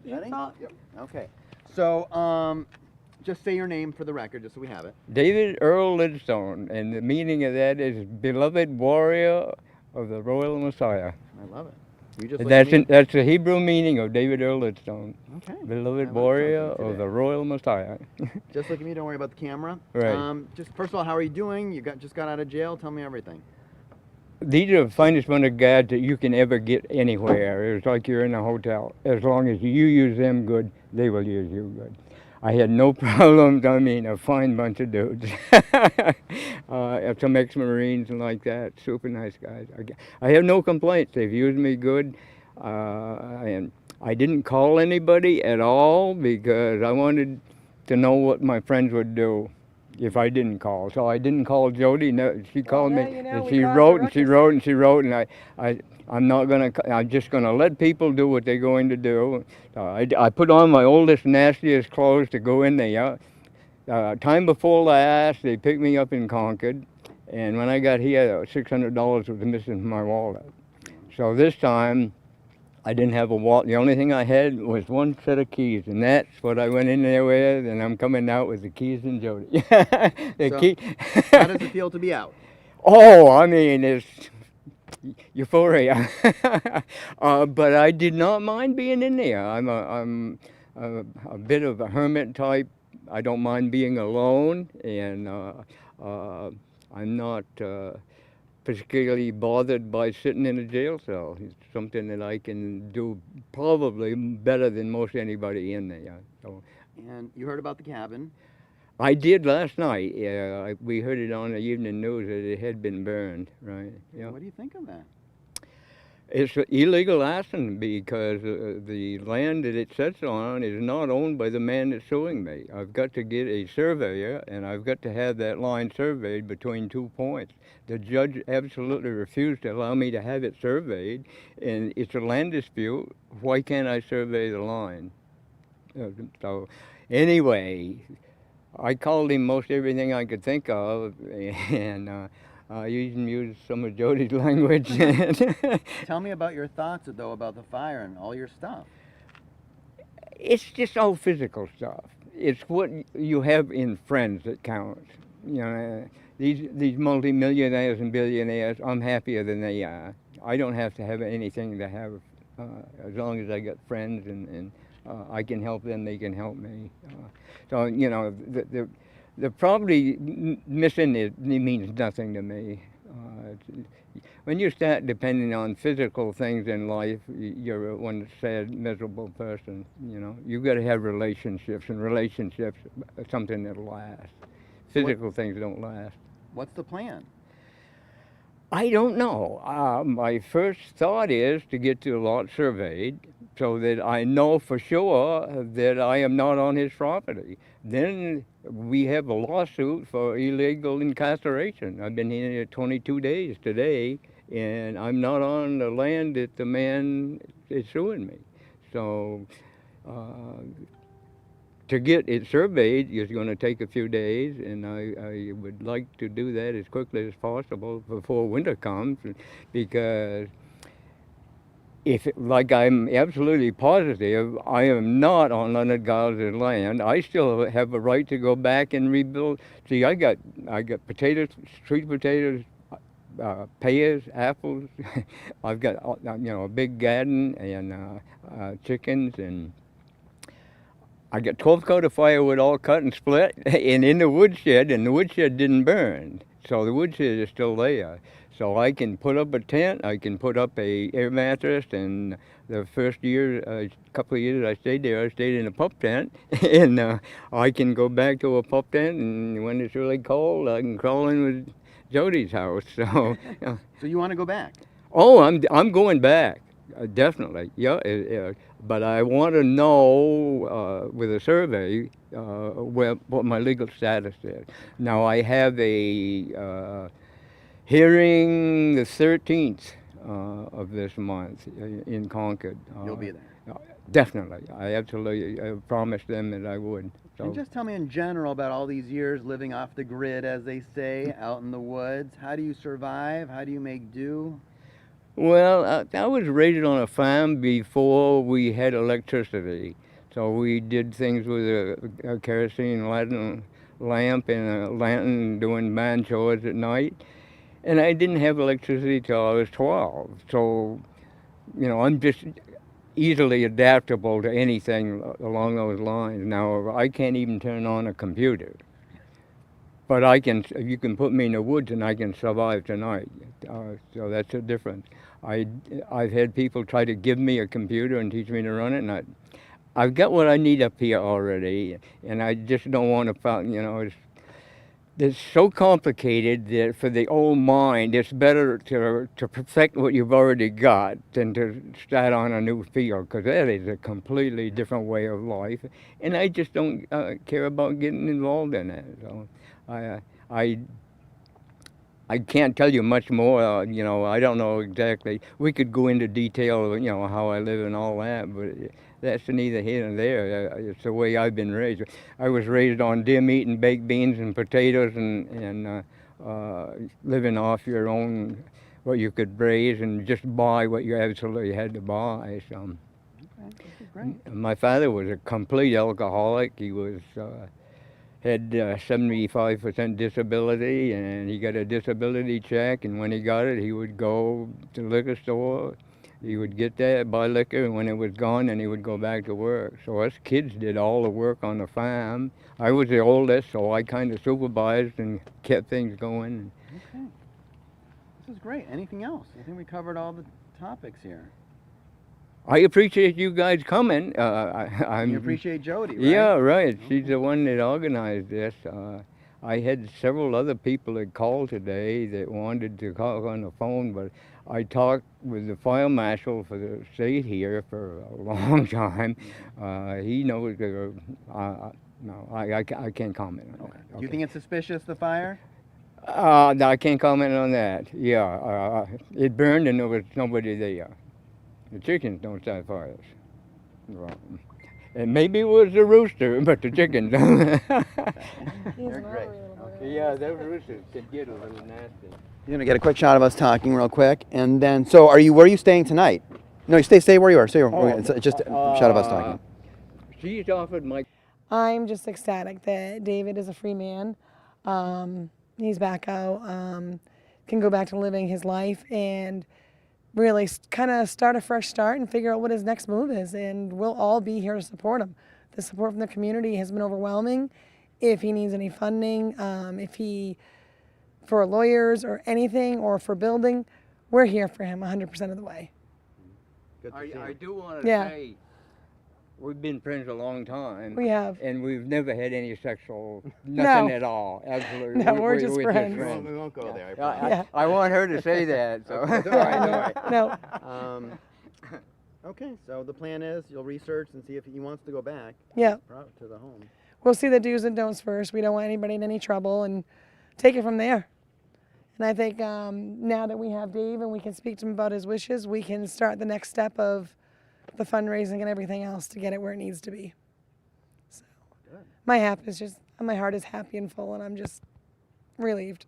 Ready? Yep. Okay. So, just say your name for the record, just so we have it. David Earl Lidstone, and the meaning of that is beloved warrior of the Royal Messiah. I love it. You just And look at me. that's the Hebrew meaning of David Earl Lidstone. Okay. I Beloved learned warrior something of today. the Royal Messiah. Just look at me. Don't worry about the camera. Right. Just first of all, how are you doing? You just got out of jail. Tell me everything. These are the finest bunch of guys that you can ever get anywhere. It's like you're in a hotel. As long as you use them good, they will use you good. I had no problems. I mean, a fine bunch of dudes. Some ex-Marines and like that. Super nice guys. I have no complaints. They've used me good. And I didn't call anybody at all because I wanted to know what my friends would do if I didn't call. So I didn't call Jodie. No, she called now me, you know and we she caused a wrote and she ruckus. wrote and she wrote, and I'm not gonna. I'm just gonna let people do what they're going to do. I put on my oldest, nastiest clothes to go in there. Time before last, they picked me up in Concord, and when I got here, $600 was missing from my wallet. So this time, I didn't have a wallet. The only thing I had was one set of keys, and that's what I went in there with, and I'm coming out with the keys and Jody. the So, key. How does it feel to be out? Oh, I mean, it's euphoria. But I did not mind being in there. I'm a bit of a hermit type. I don't mind being alone, and uh, I'm not particularly bothered by sitting in a jail cell. It's something that I can do probably better than most anybody in there. So And you heard about the cabin. I did last night. We heard it on the evening news that it had been burned. Right. Yeah. What do you think of that? It's illegal arson because the land that it sits on is not owned by the man that's suing me. I've got to get a surveyor, and I've got to have that line surveyed between 2 points. The judge absolutely refused to allow me to have it surveyed, and it's a land dispute. Why can't I survey the line? So, anyway, I called him most everything I could think of, and I even used some of Jodie's language. Tell me about your thoughts, though, about the fire and all your stuff. It's just all physical stuff. It's what you have in friends that counts. You know, these multimillionaires and billionaires, I'm happier than they are. I don't have to have anything to have, as long as I got friends and I can help them, they can help me. So you know, the property missing it means nothing to me. When you start depending on physical things in life, you're one sad, miserable person. You know, you've got to have relationships, and relationships are something that'll last. Physical things don't last. What's the plan? I don't know. My first thought is to get the lot surveyed so that I know for sure that I am not on his property. Then we have a lawsuit for illegal incarceration. I've been here 22 days today, and I'm not on the land that the man is suing me. So to get it surveyed is going to take a few days, and I would like to do that as quickly as possible before winter comes, because like I'm absolutely positive, I am not on Leonard Giles' land. I still have a right to go back and rebuild. See, I got potatoes, sweet potatoes, pears, apples. I've got a big garden and chickens, and I got 12 coat of firewood all cut and split, and in the woodshed, and the woodshed didn't burn. So the woodshed is still there. So I can put up a tent, I can put up a air mattress, and the first year, couple of years I stayed there, I stayed in a pup tent, and I can go back to a pup tent, and when it's really cold, I can crawl in with Jodie's house. So, So you want to go back? oh, I'm going back, definitely. Yeah, but I want to know with a survey what my legal status is. Now I have a hearing the 13th of this month in Concord. You'll be there. Definitely, I absolutely promised them that I would. So. And just tell me in general about all these years living off the grid, as they say, out in the woods. How do you survive? How do you make do? Well, I was raised on a farm before we had electricity. So we did things with a kerosene lamp and a lantern doing man chores at night. And I didn't have electricity till I was 12. So, I'm just easily adaptable to anything along those lines. Now, I can't even turn on a computer. But you can put me in the woods and I can survive tonight. So that's a difference. I, I've had people try to give me a computer and teach me to run it, and I've got what I need up here already, and I just don't want to, it's so complicated that for the old mind, it's better to perfect what you've already got than to start on a new field, because that is a completely different way of life, and I just don't care about getting involved in it. So I, I, I can't tell you much more. I don't know exactly. We could go into detail, how I live and all that, but that's neither here nor there. It's the way I've been raised. I was raised on deer meat and baked beans and potatoes and living off your own, what you could raise and just buy what you absolutely had to buy. So, Okay, this is great. my father was a complete alcoholic. He was. Had 75% disability, and he got a disability check, and when he got it, he would go to the liquor store, he would get that, buy liquor, and when it was gone, then he would go back to work. So us kids did all the work on the farm. I was the oldest, so I kind of supervised and kept things going. Okay. This is great. Anything else? I think we covered all the topics here. I appreciate you guys coming. You appreciate Jodie, right? Yeah, right. Okay. She's the one that organized this. I had several other people that called today that wanted to call on the phone, but I talked with the fire marshal for the state here for a long time. He knows. No, I can't comment on that. Do you think it's suspicious, the fire? No, I can't comment on that. Yeah, it burned and there was nobody there. The chickens don't start fires. Well, and maybe it was the rooster, but the chickens. You're great. Yeah, those roosters could get a little nasty. You're gonna get a quick shot of us talking real quick, and then. So, where are you staying tonight? No, you stay where you are. Stay. It's just a shot of us talking. She's offered my. I'm just ecstatic that David is a free man. He's back out, can go back to living his life and really kind of start a fresh start and figure out what his next move is. And we'll all be here to support him. The support from the community has been overwhelming. If he needs any funding, for lawyers or anything or for building, we're here for him 100% of the way. Good to see I do want to Yeah. say, we've been friends a long time. We have. And we've never had any sexual, nothing No. at all. Absolutely. No, we're just friends. We won't go there. I I, promise. Yeah. I want her to say that. So. It's all right, don't worry. No. Okay, so the plan is you'll research and see if he wants to go back. Yeah. To the home. We'll see the do's and don'ts first. We don't want anybody in any trouble and take it from there. And I think now that we have Dave and we can speak to him about his wishes, we can start the next step of the fundraising and everything else to get it where it needs to be. So Good. my heart is happy and full, and I'm just relieved.